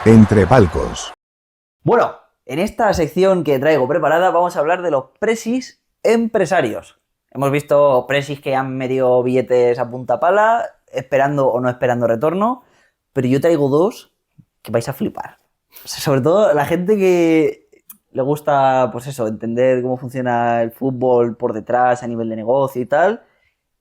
Entre palcos. Bueno, en esta sección que traigo preparada vamos a hablar de los presis empresarios. Hemos visto presis que han metido billetes a punta pala, esperando o no esperando retorno, pero yo traigo dos que vais a flipar. O sea, sobre todo la gente que le gusta, pues eso, entender cómo funciona el fútbol por detrás a nivel de negocio y tal,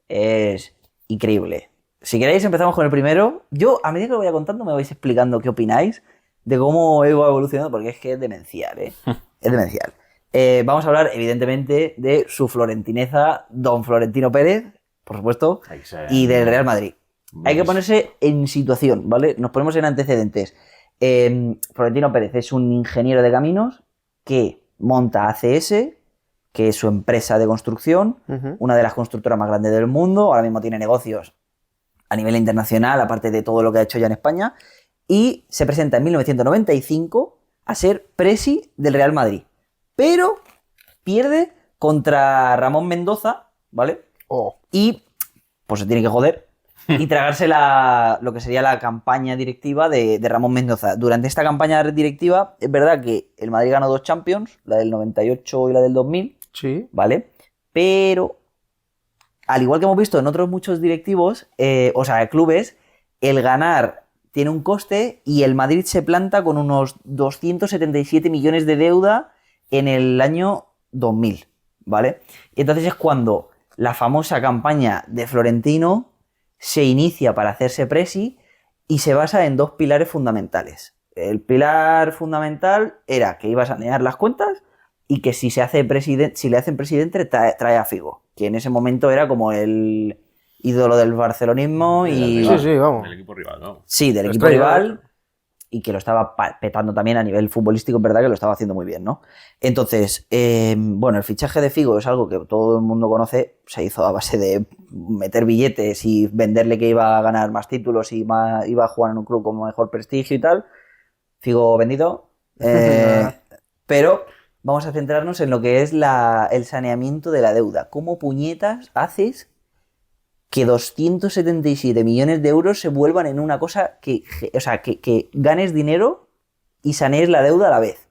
es increíble. Si queréis empezamos con el primero. Yo, a medida que lo voy contando, me vais explicando qué opináis de cómo iba evolucionando, porque es que es demencial, ¿eh? Es demencial. Vamos a hablar, evidentemente, de su florentineza, don Florentino Pérez, por supuesto, y del Real Madrid. Hay que ponerse en situación, ¿vale? Nos ponemos en antecedentes. Florentino Pérez es un ingeniero de caminos que monta ACS, que es su empresa de construcción, una de las constructoras más grandes del mundo. Ahora mismo tiene negocios a nivel internacional, aparte de todo lo que ha hecho ya en España, y se presenta en 1995 a ser presi del Real Madrid. Pero pierde contra Ramón Mendoza, ¿vale? Y pues se tiene que joder y tragarse lo que sería la campaña directiva de Ramón Mendoza. Durante esta campaña directiva, es verdad que el Madrid ganó 2 Champions, la del 98 y la del 2000, sí, ¿vale? Pero, al igual que hemos visto en otros muchos directivos, clubes, el ganar tiene un coste y el Madrid se planta con unos 277 millones de deuda en el año 2000, ¿vale? Y entonces es cuando la famosa campaña de Florentino se inicia para hacerse presi y se basa en 2 pilares fundamentales. El pilar fundamental era que iba a sanear las cuentas y que si le hacen presidente trae a Figo, que en ese momento era como el ídolo del barcelonismo y... Sí, vamos. Del equipo rival, ¿no? Sí, del equipo rival, y que lo estaba petando también a nivel futbolístico, es verdad que lo estaba haciendo muy bien, ¿no? Entonces, bueno, el fichaje de Figo es algo que todo el mundo conoce, se hizo a base de meter billetes y venderle que iba a ganar más títulos y iba a jugar en un club con mejor prestigio y tal. Figo vendido, pero vamos a centrarnos en lo que es el saneamiento de la deuda. ¿Cómo puñetas haces que 277 millones de euros se vuelvan en una cosa que ganes dinero y sanees la deuda a la vez?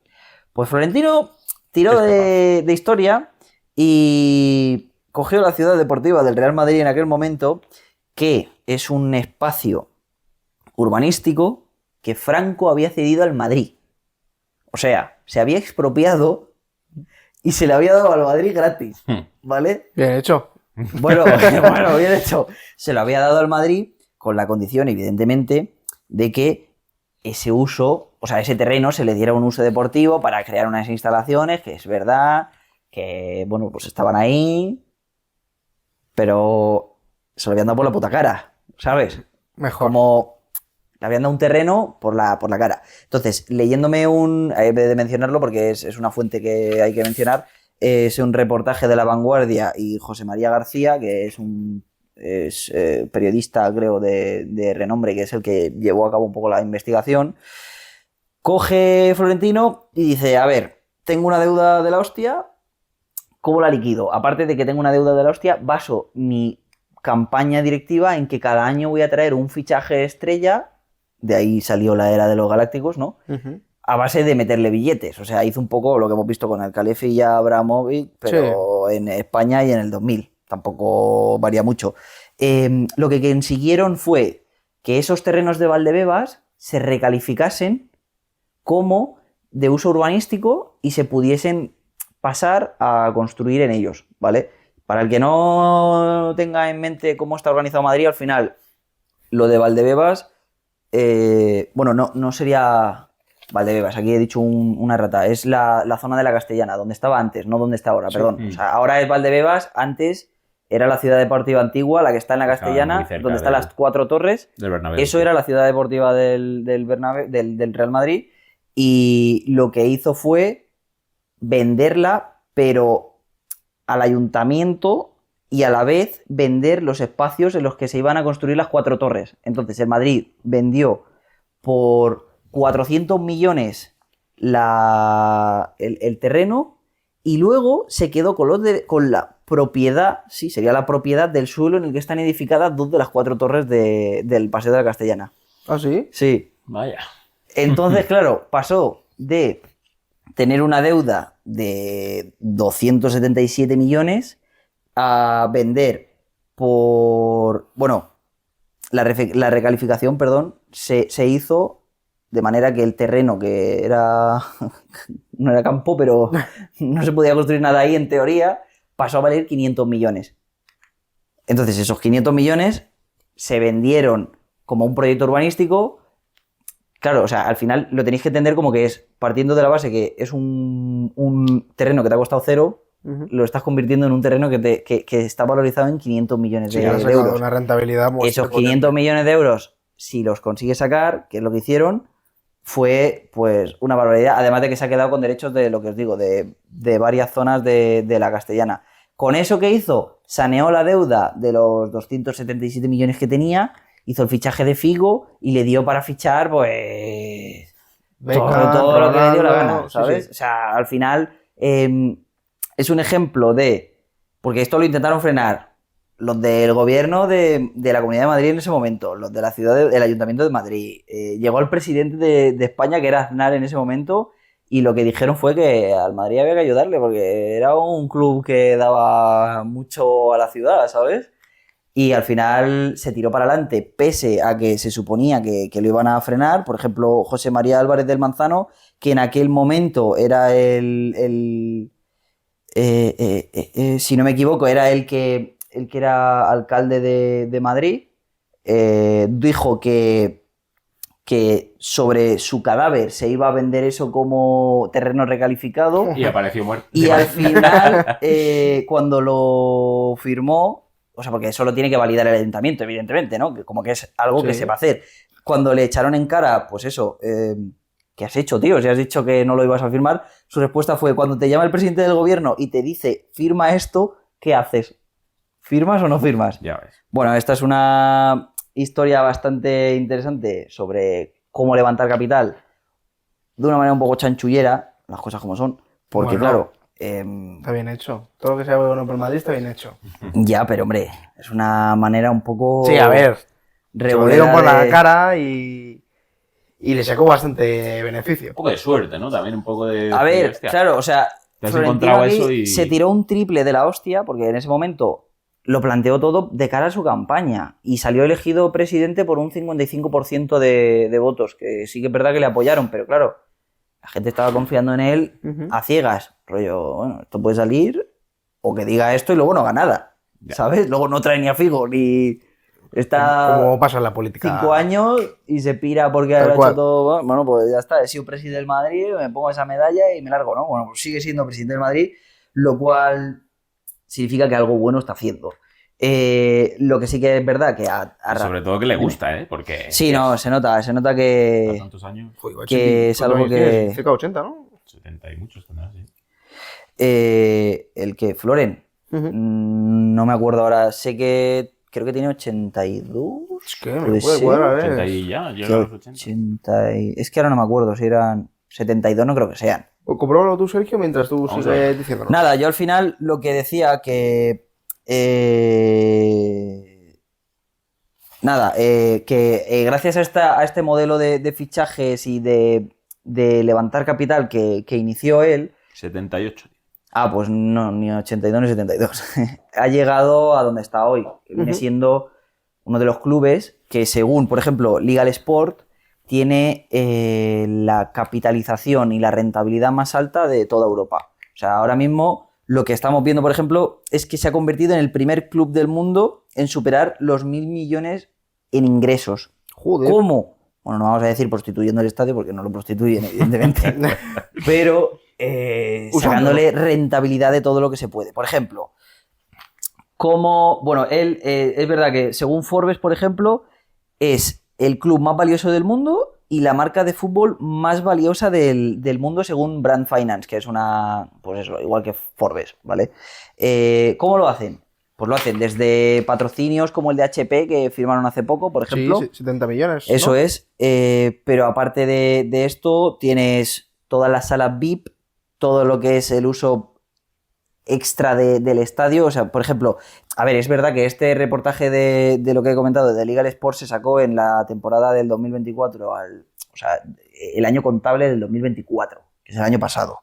Pues Florentino tiró de historia y cogió la ciudad deportiva del Real Madrid en aquel momento, que es un espacio urbanístico que Franco había cedido al Madrid. O sea, se había expropiado y se le había dado al Madrid gratis, ¿vale? Bien hecho. Bueno, bien hecho. Se lo había dado al Madrid con la condición, evidentemente, de que ese uso, o sea, ese terreno se le diera un uso deportivo para crear unas instalaciones, que es verdad, que, bueno, pues estaban ahí, pero se lo habían dado por la puta cara, ¿sabes? Mejor. Como le habían dado un terreno por la cara. Entonces, leyéndome he de mencionarlo porque es una fuente que hay que mencionar. Es un reportaje de La Vanguardia y José María García, que es periodista, creo, de renombre, que es el que llevó a cabo un poco la investigación. Coge Florentino y dice, a ver, tengo una deuda de la hostia, ¿cómo la liquido? Aparte de que tengo una deuda de la hostia, baso mi campaña directiva en que cada año voy a traer un fichaje estrella, de ahí salió la era de los galácticos, ¿no? A base de meterle billetes. O sea, hizo un poco lo que hemos visto con el Khalefi y Abramovich, pero en España y en el 2000. Tampoco varía mucho. Lo que consiguieron fue que esos terrenos de Valdebebas se recalificasen como de uso urbanístico y se pudiesen pasar a construir en ellos, ¿vale? Para el que no tenga en mente cómo está organizado Madrid, al final, lo de Valdebebas, no sería Valdebebas, aquí he dicho una rata, es la zona de la Castellana, donde estaba antes, no donde está ahora, perdón. O sea, ahora es Valdebebas, antes era la ciudad deportiva antigua, la que está en la Castellana, donde están las 4 torres. Del Bernabéu. Eso era la ciudad deportiva del Real Madrid, y lo que hizo fue venderla, pero al ayuntamiento, y a la vez vender los espacios en los que se iban a construir las 4 torres. Entonces el Madrid vendió por 400 millones el terreno, y luego se quedó con la propiedad, sí, sería la propiedad del suelo en el que están edificadas 2 de las 4 torres del Paseo de la Castellana. ¿Ah, sí? Sí. Vaya. Entonces, claro, pasó de tener una deuda de 277 millones a vender por... Bueno, la recalificación, perdón, se hizo de manera que el terreno, que era... no era campo, pero no se podía construir nada ahí en teoría, pasó a valer 500 millones. Entonces, esos 500 millones se vendieron como un proyecto urbanístico. Claro, o sea, al final lo tenéis que entender como que es, partiendo de la base que es un terreno que te ha costado 0, lo estás convirtiendo en un terreno que está valorizado en 500 millones de euros. Una rentabilidad muy Esos 500 millones de euros, si los consigues sacar, que es lo que hicieron, fue pues una barbaridad. Además de que se ha quedado con derechos de lo que os digo, de varias zonas de la Castellana. Con eso que hizo, saneó la deuda de los 277 millones que tenía, hizo el fichaje de Figo y le dio para fichar, pues, todo lo que le dio la gana, ¿sabes? Sí. O sea, al final es un ejemplo de... Porque esto lo intentaron frenar los del gobierno de la Comunidad de Madrid en ese momento, los de la ciudad del Ayuntamiento de Madrid. Llegó el presidente de España, que era Aznar en ese momento, y lo que dijeron fue que al Madrid había que ayudarle, porque era un club que daba mucho a la ciudad, ¿sabes? Y al final se tiró para adelante, pese a que se suponía que lo iban a frenar. Por ejemplo, José María Álvarez del Manzano, que en aquel momento era si no me equivoco, era el que era alcalde de Madrid, dijo que sobre su cadáver se iba a vender eso como terreno recalificado. Y apareció muerto. Y al final, cuando lo firmó, o sea, porque eso lo tiene que validar el ayuntamiento, evidentemente, ¿no? Como que es algo que se va a hacer. Cuando le echaron en cara, pues eso, ¿qué has hecho, tío? Si has dicho que no lo ibas a firmar, su respuesta fue, cuando te llama el presidente del gobierno y te dice, firma esto, ¿qué haces? ¿Firmas o no firmas? Ya ves. Bueno, esta es una historia bastante interesante sobre cómo levantar capital de una manera un poco chanchullera, las cosas como son, porque claro... está bien hecho. Todo lo que sea bueno por Madrid está bien hecho. Ya, pero hombre, es una manera un poco... Sí, a ver, se lo revolera dieron por la cara y le sacó bastante beneficio. Un poco de suerte, ¿no? También un poco de... A ver, claro, o sea, te has Florentino encontrado aquí eso y... se tiró un triple de la hostia, porque en ese momento lo planteó todo de cara a su campaña y salió elegido presidente por un 55% de votos, que sí que es verdad que le apoyaron, pero claro, la gente estaba confiando en él a ciegas, rollo, bueno, esto puede salir o que diga esto y luego no haga nada, ¿sabes? Luego no trae ni a Figo, ni está... Como pasa en la política. 5 años y se pira porque ha hecho todo... Bueno, pues ya está, he sido presidente del Madrid, me pongo esa medalla y me largo, ¿no? Bueno, pues sigue siendo presidente del Madrid, lo cual... significa que algo bueno está haciendo. Lo que sí que es verdad que... Sobre todo que le gusta, ¿eh? Porque... Sí, no, se nota que... tantos años. Que es algo que... Cerca de 80, ¿no? 70 y muchos tendrá, sí. El que Floren, no me acuerdo ahora, sé que... Creo que tiene 82. Es que me puede cuadrar, 80 y ya, llega a los 80. Es que ahora no me acuerdo si eran 72, no creo que sean. Compruébalo tú, Sergio, mientras tú sigues diciéndolo. Nada, yo al final lo que decía que... gracias a este modelo de fichajes y de levantar capital que inició él... 78. Ah, pues no, ni 82 ni 72. Ha llegado a donde está hoy, que viene siendo uno de los clubes que, según, por ejemplo, Legal Sport, tiene la capitalización y la rentabilidad más alta de toda Europa. O sea, ahora mismo lo que estamos viendo, por ejemplo, es que se ha convertido en el primer club del mundo en superar los 1.000 millones en ingresos. Joder. ¿Cómo? Bueno, no vamos a decir prostituyendo el estadio porque no lo prostituyen, evidentemente. Pero sacándole rentabilidad de todo lo que se puede. Por ejemplo, bueno, él es verdad que según Forbes, por ejemplo, es el club más valioso del mundo y la marca de fútbol más valiosa del mundo según Brand Finance, que es una, pues eso, igual que Forbes, ¿vale? ¿Cómo lo hacen? Pues lo hacen desde patrocinios como el de HP que firmaron hace poco, por ejemplo. Sí, 70 millones. Eso ¿no? es, pero aparte de esto tienes todas las salas VIP, todo lo que es el uso extra del estadio. O sea, por ejemplo, a ver, es verdad que este reportaje de lo que he comentado de Legal Sports se sacó en la temporada del 2024 al o sea, el año contable del 2024, que es el año pasado,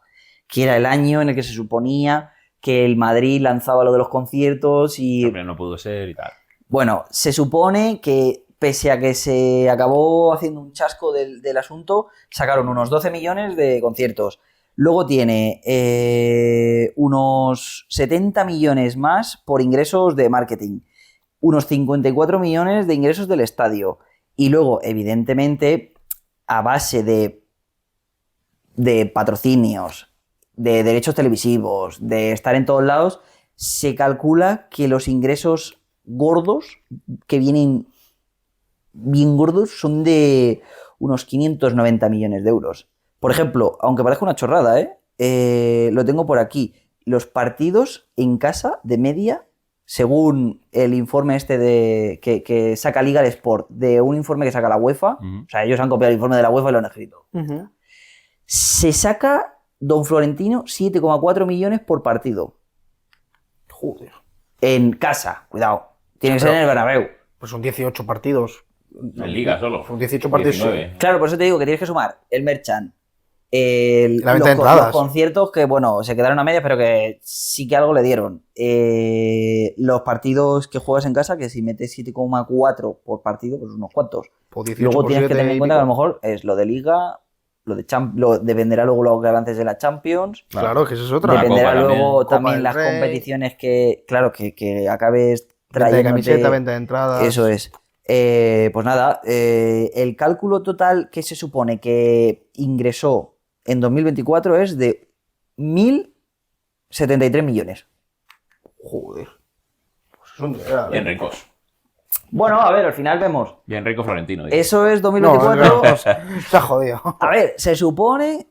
que era el año en el que se suponía que el Madrid lanzaba lo de los conciertos y... Hombre, no pudo ser y tal. Bueno, se supone que pese a que se acabó haciendo un chasco del asunto, sacaron unos 12 millones de conciertos. Luego tiene unos 70 millones más por ingresos de marketing, unos 54 millones de ingresos del estadio. Y luego, evidentemente, a base de patrocinios, de derechos televisivos, de estar en todos lados, se calcula que los ingresos gordos, que vienen bien gordos, son de unos 590 millones de euros. Por ejemplo, aunque parezca una chorrada, lo tengo por aquí, los partidos en casa de media, según el informe que saca Liga de Sport, de un informe que saca la UEFA, o sea, ellos han copiado el informe de la UEFA y lo han escrito, se saca Don Florentino 7,4 millones por partido. Joder. En casa, cuidado. Tiene que ser en el Bernabéu. Pues son 18 partidos. En Liga solo. Son 18 partidos. 19. Claro, por eso te digo que tienes que sumar el merchan, La venta de entradas. los conciertos que, bueno, se quedaron a medias, pero que sí que algo le dieron. Los partidos que juegas en casa, que si metes 7,4 por partido, pues unos cuantos. Pues 18 Luego por tienes que 7 tener en y cuenta que a lo pico. mejor es lo de Liga, lo dependerá luego los galantes de la Champions. Claro, que esa es otra. La Dependerá Copa luego Copa también del las Rey. competiciones que, claro, que acabes Venta de trayéndote. camiseta, venta de entradas. Eso es. Pues nada, el cálculo total que se supone que ingresó en 2024 es de 1.073 millones. Joder. Pues es un dinero, Bien ricos. Bueno, a ver, al final vemos. Bien rico Florentino. dice. Eso es No, 2024. se ha jodido. A ver, se supone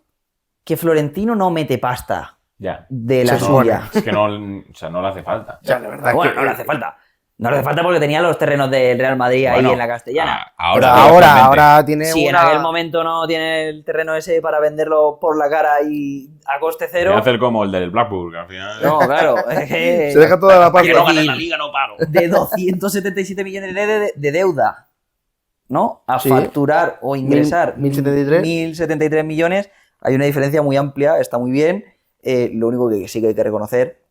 que Florentino no mete pasta Ya. de la Se supone. suya. Es que no, o sea, no le hace falta. Ya, la verdad Bueno, que... no le hace falta. No le hace falta porque tenía los terrenos del Real Madrid Bueno, ahí en la Castellana. Pero Ahora, ahora tiene Si en una... aquel momento no tiene el terreno ese para venderlo por la cara y a coste cero. Voy a hacer como el del Blackpool, que al final. No, claro. Es que Se deja toda la Que no pasta. gane la liga, no paro. de 277 millones de deuda, ¿no? A Sí. facturar o ingresar 1.073. 1.073 millones, hay una diferencia muy amplia, está muy bien. Lo único que sí que hay que reconocer,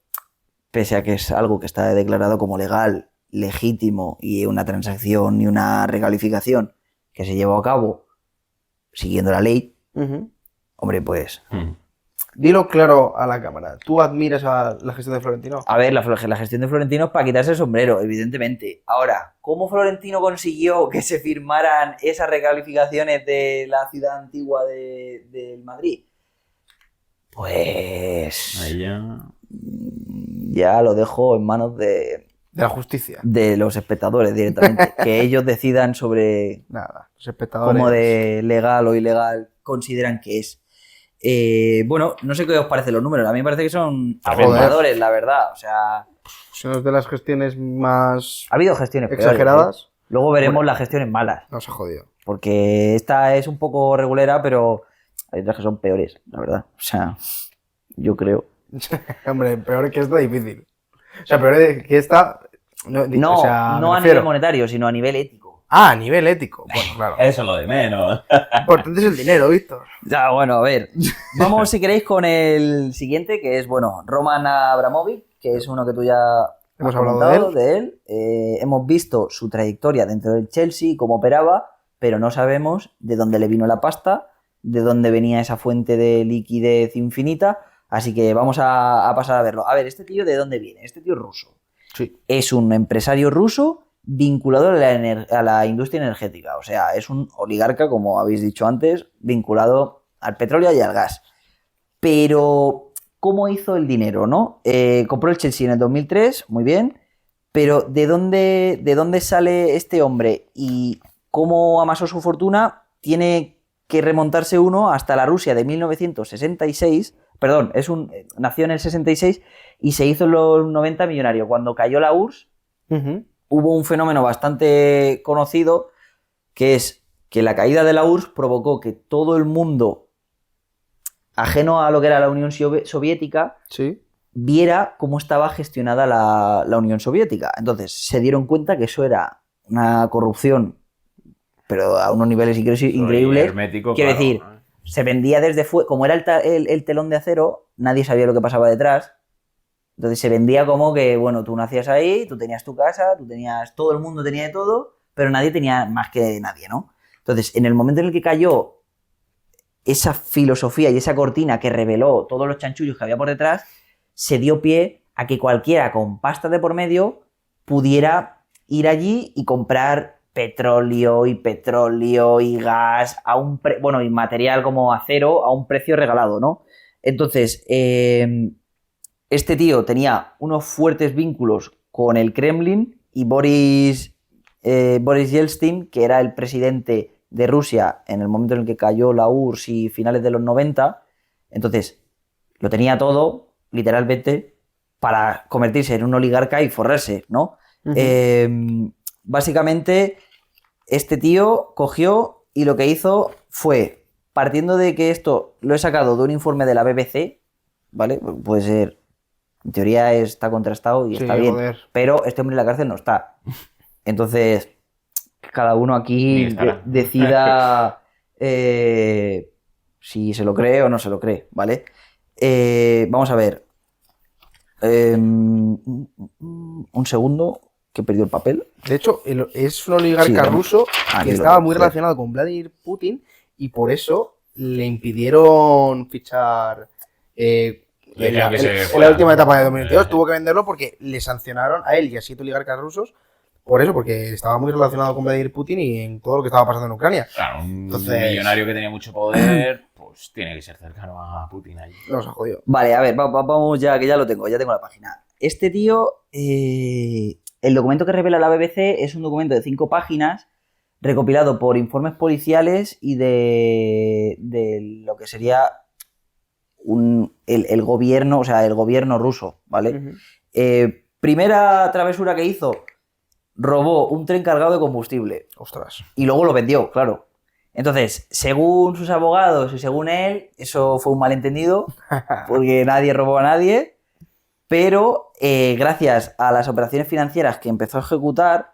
pese a que es algo que está declarado como legal, legítimo y una transacción y una recalificación que se llevó a cabo siguiendo la ley, Ujú. hombre, pues Dilo claro a la cámara. ¿Tú admiras a la gestión de Florentino? a ver, la gestión de Florentino es para quitarse el sombrero, evidentemente. Ahora, ¿cómo Florentino consiguió que se firmaran esas recalificaciones de la ciudad antigua del Madrid? Pues ahí ya. ya lo dejo en manos De la justicia. de los espectadores directamente. Que ellos decidan sobre Nada, los espectadores. cómo de legal o ilegal consideran que es. Bueno, no sé qué os parecen los números. A mí me parece que son Joder. abrumadores, la verdad. O sea, Son de las gestiones más ha habido gestiones peores, ¿eh? exageradas. Luego veremos las gestiones malas. No se ha jodido. Porque esta es un poco regulera, pero hay otras que son peores, la verdad. O sea, yo creo. Hombre, peor que esta difícil. O sea, peor que esta... No, o sea, no me a nivel refiero. monetario, sino a nivel ético. Ah, a nivel ético. Bueno, claro. Eso es lo de menos. Lo importante es el dinero, Víctor. Ya, bueno, a ver. Vamos, si queréis, con el siguiente, que es, bueno, Roman Abramovich, que es uno que tú ya Hemos has hablado comentado de él. Hemos visto su trayectoria dentro del Chelsea, cómo operaba, pero no sabemos de dónde le vino la pasta, de dónde venía esa fuente de liquidez infinita, así que vamos a pasar a verlo. A ver, ¿este tío de dónde viene? Este tío es ruso. Sí. Es un empresario ruso vinculado a la industria energética. O sea, es un oligarca, como habéis dicho antes, vinculado al petróleo y al gas. Pero, ¿cómo hizo el dinero, no? Compró el Chelsea en el 2003, muy bien. Pero, ¿de dónde sale este hombre y cómo amasó su fortuna? Tiene que remontarse uno hasta la Rusia de 1966. Perdón, nació en el 66 y se hizo en los 90 millonario. Cuando cayó la URSS, hubo un fenómeno bastante conocido, que es que la caída de la URSS provocó que todo el mundo, ajeno a lo que era la Unión Soviética, Sí. viera cómo estaba gestionada la Unión Soviética. Entonces se dieron cuenta que eso era una corrupción pero a unos niveles increíbles. Hermético, Quiero claro, decir, ¿no? se vendía desde fuera, como era el telón de acero, nadie sabía lo que pasaba detrás. Entonces se vendía como que, bueno, tú nacías ahí, tú tenías tu casa, todo el mundo tenía de todo, pero nadie tenía más que nadie, ¿no? Entonces, en el momento en el que cayó esa filosofía y esa cortina que reveló todos los chanchullos que había por detrás, se dio pie a que cualquiera con pasta de por medio pudiera ir allí y comprar petróleo y gas y material como acero a un precio regalado, ¿no? Entonces, este tío tenía unos fuertes vínculos con el Kremlin y Boris Yeltsin, que era el presidente de Rusia en el momento en el que cayó la URSS y finales de los 90, entonces lo tenía todo, literalmente, para convertirse en un oligarca y forrarse, ¿no? Básicamente, este tío cogió y lo que hizo fue, partiendo de que esto lo he sacado de un informe de la BBC, ¿vale? Puede ser, en teoría está contrastado y Sí, está bien, joder. pero este hombre en la cárcel no está. Entonces, cada uno Ni aquí estará. decida si se lo cree o no se lo cree, ¿vale? Vamos a ver. Un segundo, que he perdido el papel. De hecho, es un oligarca Sí, ruso aquí que lo estaba tengo, muy joder. relacionado con Vladimir Putin y por eso le impidieron fichar Le en dijeron que se en la fuera, última ¿no? etapa de 2022. Tuvo que venderlo porque le sancionaron a él y a 7 oligarcas rusos por eso, porque estaba muy relacionado con Vladimir Putin y en todo lo que estaba pasando en Ucrania. Claro, un Entonces- millonario que tenía mucho poder, pues tiene que ser cercano a Putin allí. Nos ha jodido. Vale, a ver, vamos ya, que ya tengo la página. Este tío, el documento que revela la BBC es un documento de 5 páginas recopilado por informes policiales y de lo que sería el gobierno, o sea, el gobierno ruso, ¿vale? Primera travesura que hizo, robó un tren cargado de combustible Ostras. y luego lo vendió, claro. Entonces, según sus abogados y según él, eso fue un malentendido, porque nadie robó a nadie, pero gracias a las operaciones financieras que empezó a ejecutar,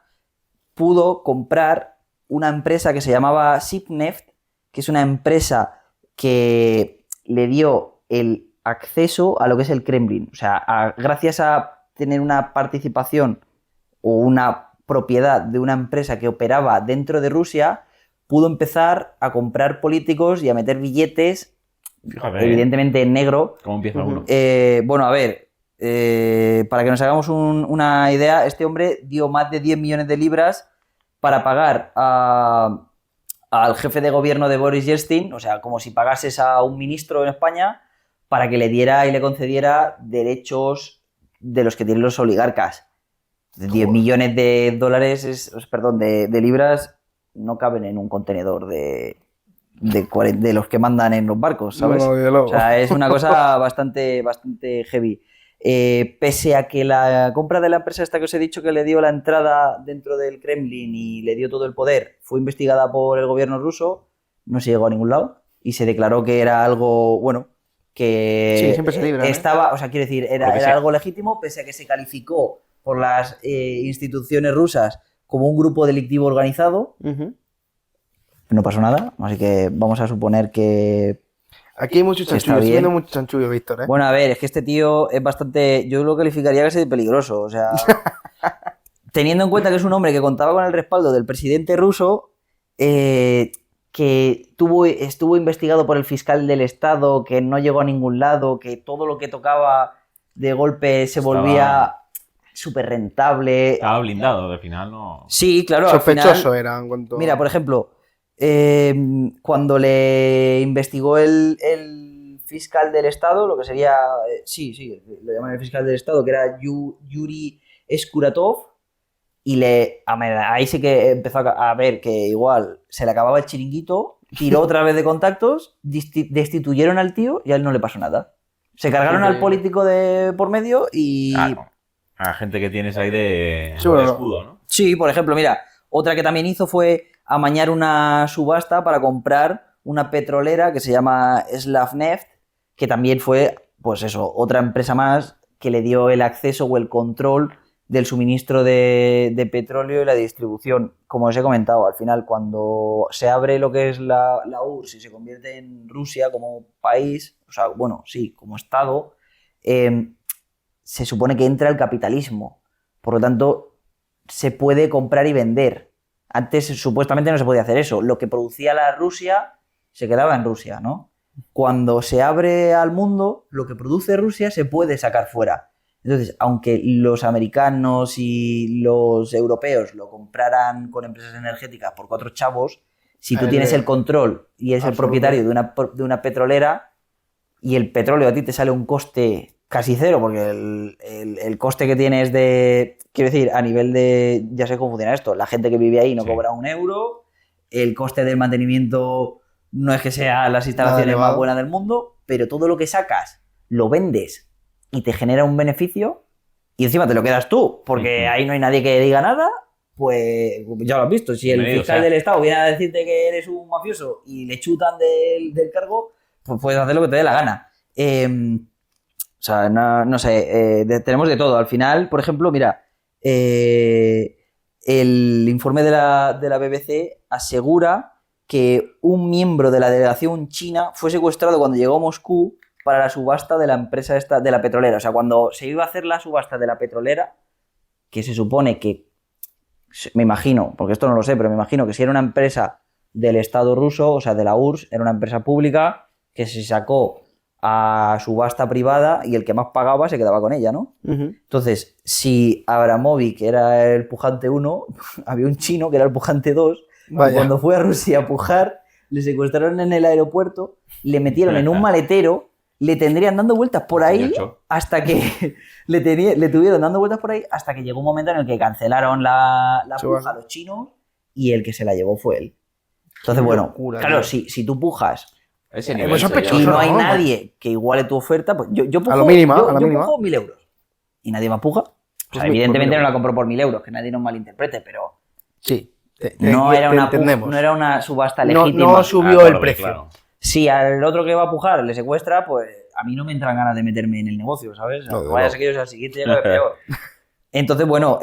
pudo comprar una empresa que se llamaba Sipneft, que es una empresa que le dio el acceso a lo que es el Kremlin. O sea, gracias a tener una participación o una propiedad de una empresa que operaba dentro de Rusia, pudo empezar a comprar políticos y a meter billetes, Fíjate, evidentemente en negro. ¿cómo empieza uno? Bueno, a ver, para que nos hagamos una idea, este hombre dio más de 10 millones de libras para pagar al jefe de gobierno de Boris Yeltsin, o sea, como si pagases a un ministro en España, para que le diera y le concediera derechos de los que tienen los oligarcas. 10 millones de dólares, de libras, no caben en un contenedor de los que mandan en los barcos, ¿sabes? No, desde luego. O sea, es una cosa bastante heavy. Pese a que la compra de la empresa esta que os he dicho que le dio la entrada dentro del Kremlin y le dio todo el poder, fue investigada por el gobierno ruso, no se llegó a ningún lado y se declaró que era algo, bueno, que Sí, siempre se libran, ¿eh? estaba, o sea, quiero decir, Lo que era sea. algo legítimo, pese a que se calificó por las instituciones rusas como un grupo delictivo organizado. No pasó nada, así que vamos a suponer que... Aquí hay mucho Está chanchullo, estoy bien. viendo mucho chanchullo, Víctor, ¿eh? Bueno, a ver, es que este tío es bastante... Yo lo calificaría casi de peligroso, o sea... Teniendo en cuenta que es un hombre que contaba con el respaldo del presidente ruso, que estuvo investigado por el fiscal del Estado, que no llegó a ningún lado, que todo lo que tocaba de golpe se volvía súper rentable. Estaba blindado, al final no. Sí, claro, al Sospechoso final... era en cuanto... Mira, por ejemplo, cuando le investigó el fiscal del Estado, lo que sería... sí, lo llaman el fiscal del Estado, que era Yuri Skuratov, y ahí sí que empezó a ver que igual se le acababa el chiringuito, tiró otra vez de contactos, destituyeron al tío y a él no le pasó nada. Se cargaron al político de por medio y... Claro. A la gente que tienes ahí de Sí, bueno, escudo, ¿no? Sí, por ejemplo, mira, otra que también hizo fue amañar una subasta para comprar una petrolera que se llama Slavneft, que también fue, pues eso, otra empresa más que le dio el acceso o el control del suministro de petróleo y la distribución. Como os he comentado, al final cuando se abre lo que es la URSS y se convierte en Rusia como país, o sea, bueno, sí, como Estado, se supone que entra el capitalismo. Por lo tanto, se puede comprar y vender. Antes supuestamente no se podía hacer eso. Lo que producía la Rusia se quedaba en Rusia, ¿no? Cuando se abre al mundo, lo que produce Rusia se puede sacar fuera. Entonces, aunque los americanos y los europeos lo compraran con empresas energéticas por 4 chavos, si tú tienes el control y eres el propietario de una petrolera y el petróleo a ti te sale un coste casi cero, porque el coste que tienes de... Quiero decir, a nivel de... Ya sé cómo funciona esto. La gente que vive ahí no cobra un euro. El coste del mantenimiento no es que sea las instalaciones más buenas del mundo, pero todo lo que sacas lo vendes y te genera un beneficio y encima te lo quedas tú, porque ahí no hay nadie que diga nada, pues ya lo has visto. Si el fiscal del Estado viene a decirte que eres un mafioso y le chutan del cargo, pues puedes hacer lo que te dé la gana. O sea, no sé, tenemos de todo. Al final, por ejemplo, mira, el informe de la BBC asegura que un miembro de la delegación china fue secuestrado cuando llegó a Moscú para la subasta de la empresa esta, de la petrolera. O sea, cuando se iba a hacer la subasta de la petrolera, que se supone que, me imagino, porque esto no lo sé, pero me imagino que si era una empresa del Estado ruso, o sea, de la URSS, era una empresa pública que se sacó a subasta privada y el que más pagaba se quedaba con ella, ¿no? Entonces, si Abramovich era el pujante 1, había un chino que era el pujante 2, y cuando fue a Rusia a pujar, le secuestraron en el aeropuerto, le metieron en un maletero, le tendrían dando vueltas por ahí hasta que le tuvieron dando vueltas por ahí hasta que llegó un momento en el que cancelaron la puja a los chinos y el que se la llevó fue él. Entonces, bueno, claro, si tú pujas y no hay nadie que iguale tu oferta, pues yo pujo, a lo mínima, yo pujo 1.000 euros y nadie más puja. O sea, evidentemente no la compró por 1.000 euros, que nadie nos malinterprete, pero sí. No era una subasta legítima. No subió el precio. Claro. Si al otro que va a pujar le secuestra, pues a mí no me entran ganas de meterme en el negocio, ¿sabes? Vaya a ser que yo sea el siguiente y lo peor. Entonces, bueno,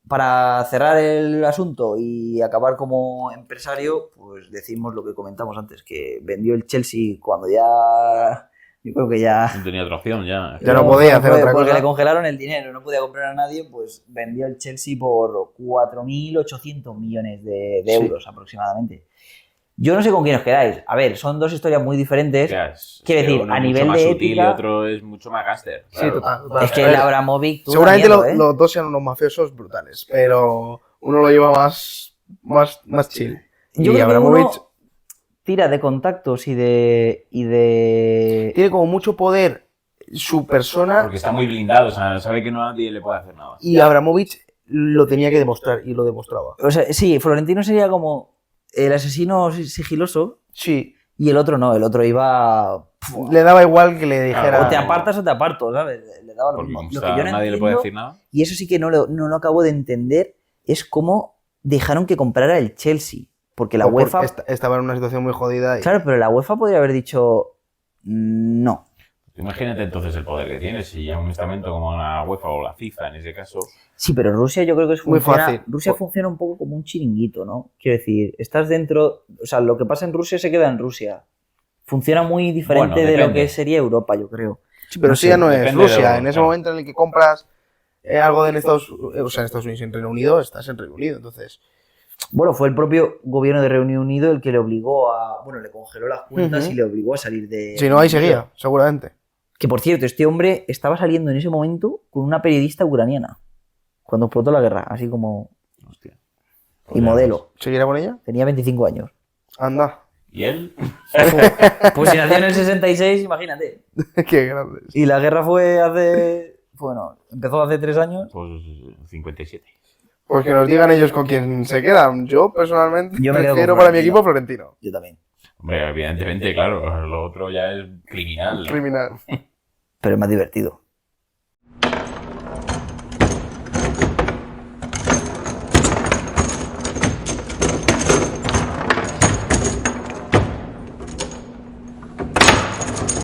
para cerrar el asunto y acabar como empresario, pues decimos lo que comentamos antes, que vendió el Chelsea cuando ya... Yo creo que ya... No tenía otra opción, ya. Ya no podía hacer otra cosa. Porque le congelaron el dinero, no podía comprar a nadie, pues vendió el Chelsea por 4.800 millones de euros aproximadamente. Yo no sé con quién os quedáis. A ver, son dos historias muy diferentes. Quiero decir, a nivel de ética... Y otro es mucho más gáster. Claro. Sí, total. Es que el Abramovich... Seguramente los dos sean unos mafiosos brutales, pero uno lo lleva más chill. Yo creo que uno tira de contactos y de... Tiene como mucho poder su persona... Porque está muy blindado, o sea, sabe que nadie le puede hacer nada. Y Abramovich lo tenía que demostrar, y lo demostraba. O sea, sí, Florentino sería como el asesino sigiloso. Sí. Y el otro no, el otro iba... Le daba igual que le dijera... O te apartas o te aparto, ¿sabes? Le daba lo mismo. Lo que yo no nadie le puede decir nada. Y eso sí que no lo acabo de entender, es cómo dejaron que comprara el Chelsea. Porque la UEFA... Estaba en una situación muy jodida. Claro, pero la UEFA podría haber dicho no. Imagínate entonces el poder que tiene, si ya un estamento como la UEFA o la FIFA en ese caso... Sí, pero Rusia yo creo que muy fácil. Rusia funciona un poco como un chiringuito, ¿no? Quiero decir, estás dentro... O sea, lo que pasa en Rusia se queda en Rusia. Funciona muy diferente de lo que sería Europa, yo creo. Sí, pero sí ya no es Rusia. En ese momento en el que compras algo en Estados Unidos, en Reino Unido, estás en Reino Unido, entonces... Bueno, fue el propio gobierno de Reino Unido el que le obligó a... Bueno, le congeló las cuentas y le obligó a salir de... Si no, ahí seguía, seguramente. Que, por cierto, este hombre estaba saliendo en ese momento con una periodista ucraniana. Cuando explotó la guerra, así como... Hostia. Y modelo. ¿Seguirá con ella? Tenía 25 años. Anda. ¿Y él? Pues si nació en el 66, imagínate. Qué grande. Y la guerra fue hace... Bueno, empezó hace 3 años. Pues 57. Pues que nos digan ellos con quién se quedan. Yo, personalmente, prefiero para mi equipo Florentino. Yo también. Hombre, evidentemente, claro. Lo otro ya es criminal. Criminal. Pero es más divertido.